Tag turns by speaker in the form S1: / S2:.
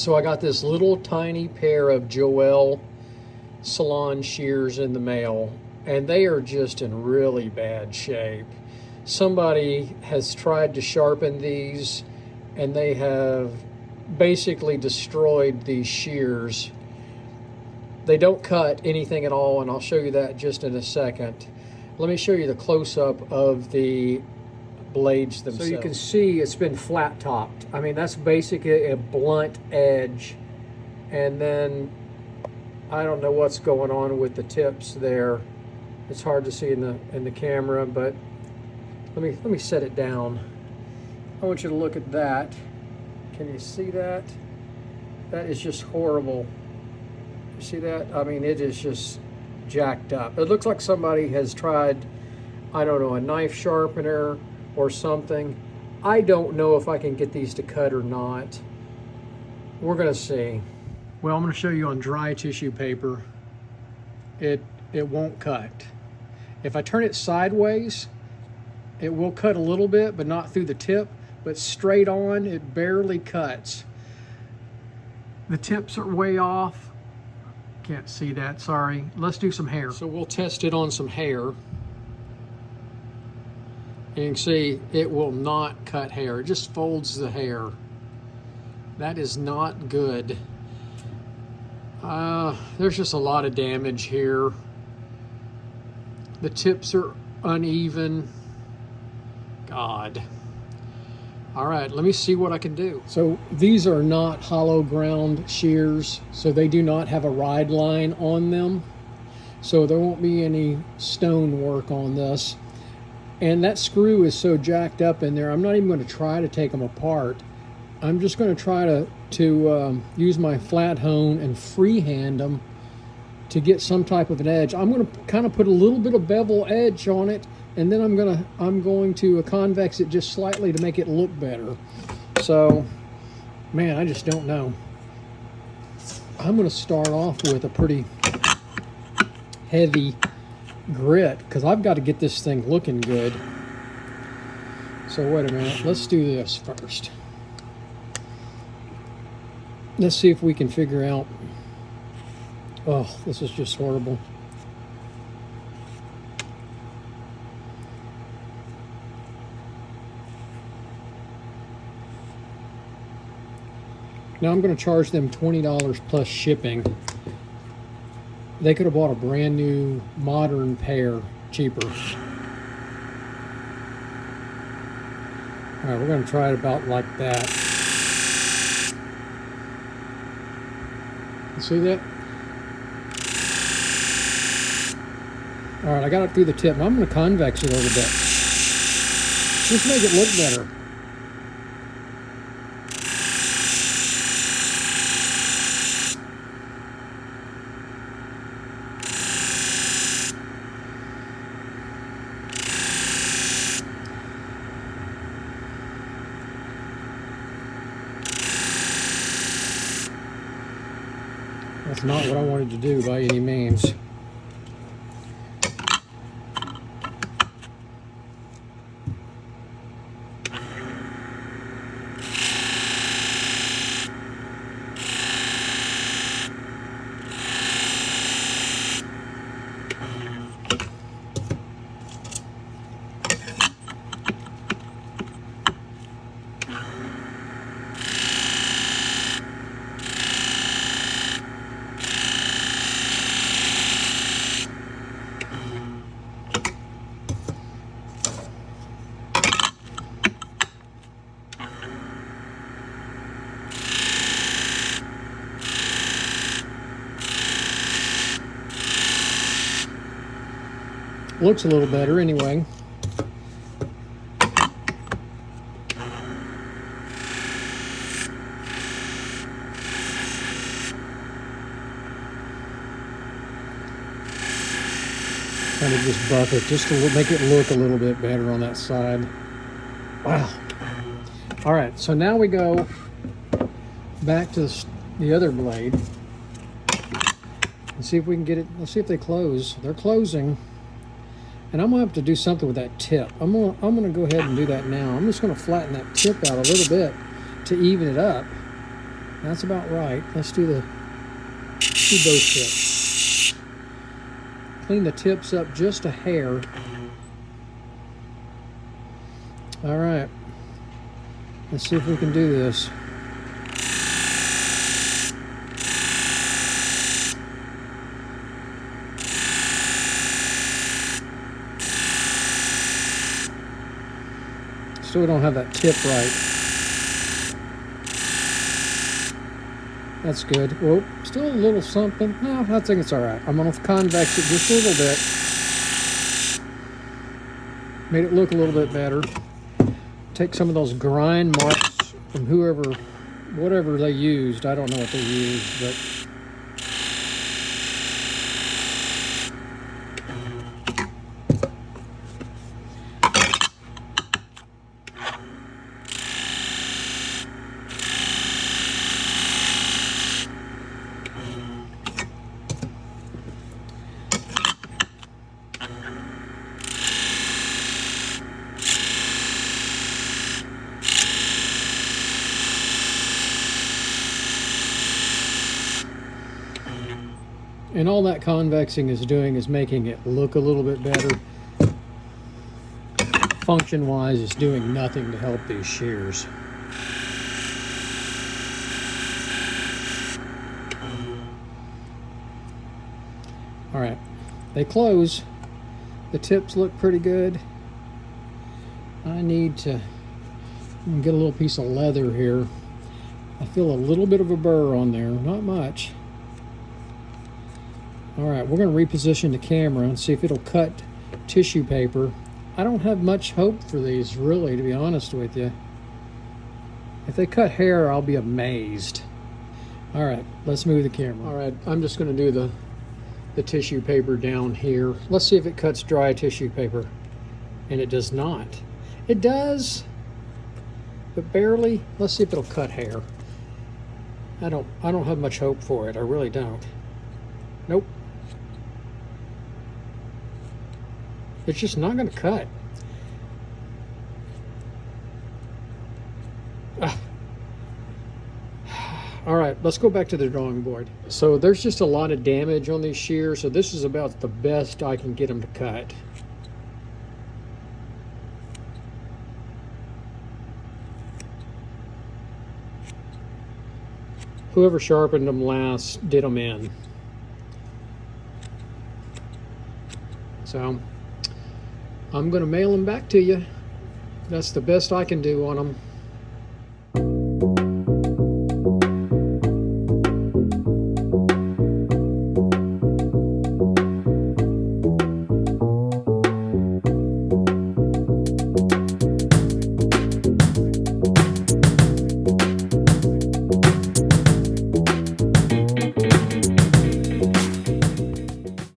S1: So I got this little tiny pair of Joel Salon Shears in the mail, and they are just in really bad shape. Somebody has tried to sharpen these, and they have basically destroyed these shears. They don't cut anything at all, and I'll show you that just in a second. Let me show you the close-up of the blades themselves. So you can see it's been flat topped. I mean, that's basically a blunt edge, and then I don't know what's going on with the tips there. It's hard to see in the camera, but let me set it down. I want you to look at that. Can you see that? That is just horrible. You see that? I mean, it is just jacked up. It looks like somebody has tried, I don't know, a knife sharpener or something. I don't know if I can get these to cut or not. We're gonna see. Well, I'm gonna show you on dry tissue paper. It won't cut. If I turn it sideways, it will cut a little bit, but not through the tip, but straight on, it barely cuts. The tips are way off. Can't see that, sorry. Let's do some hair. So we'll test it on some hair. And you can see it will not cut hair. It just folds the hair. That is not good. There's just a lot of damage here. The tips are uneven. God. All right, let me see what I can do. So these are not hollow ground shears, so they do not have a ride line on them. So there won't be any stone work on this. And that screw is so jacked up in there, I'm not even going to try to take them apart. I'm just going to try to use my flat hone and freehand them to get some type of an edge. I'm going to kind of put a little bit of bevel edge on it, and then I'm going to convex it just slightly to make it look better. So, man, I just don't know. I'm going to start off with a pretty heavy grit because I've got to get this thing looking good. So wait a minute, let's do this first. Let's see if we can figure out. Oh, this is just horrible. Now I'm going to charge them $20 plus shipping. They could have bought a brand new modern pair cheaper. All right, we're going to try it about like that. You see that? All right, I got it through the tip. Now I'm going to convex it a little bit. Just make it look better. That's not what I wanted to do by any means. Looks a little better anyway. Kind of just buff it just to make it look a little bit better on that side. Wow. All right, so now we go back to the other blade and see if we can get it. Let's see if they close. They're closing. And I'm gonna have to do something with that tip. I'm gonna go ahead and do that now. I'm just gonna flatten that tip out a little bit to even it up. That's about right. Let's do both tips. Clean the tips up just a hair. All right. Let's see if we can do this. Still don't have that tip right. That's good. Whoa, still a little something. No, I think it's all right. I'm going to convex it just a little bit. Made it look a little bit better. Take some of those grind marks from whatever they used. I don't know what they used, but and all that convexing is doing is making it look a little bit better. Function-wise, it's doing nothing to help these shears. All right, they close. The tips look pretty good. I need to get a little piece of leather here. I feel a little bit of a burr on there, not much. All right, we're going to reposition the camera and see if it'll cut tissue paper. I don't have much hope for these, really, to be honest with you. If they cut hair, I'll be amazed. All right, let's move the camera. All right, I'm just going to do the tissue paper down here. Let's see if it cuts dry tissue paper. And it does not. It does, but barely. Let's see if it'll cut hair. I don't have much hope for it. I really don't. Nope. It's just not going to cut. All right, let's go back to the drawing board. So there's just a lot of damage on these shears, so this is about the best I can get them to cut. Whoever sharpened them last did them in. So I'm going to mail them back to you. That's the best I can do on them.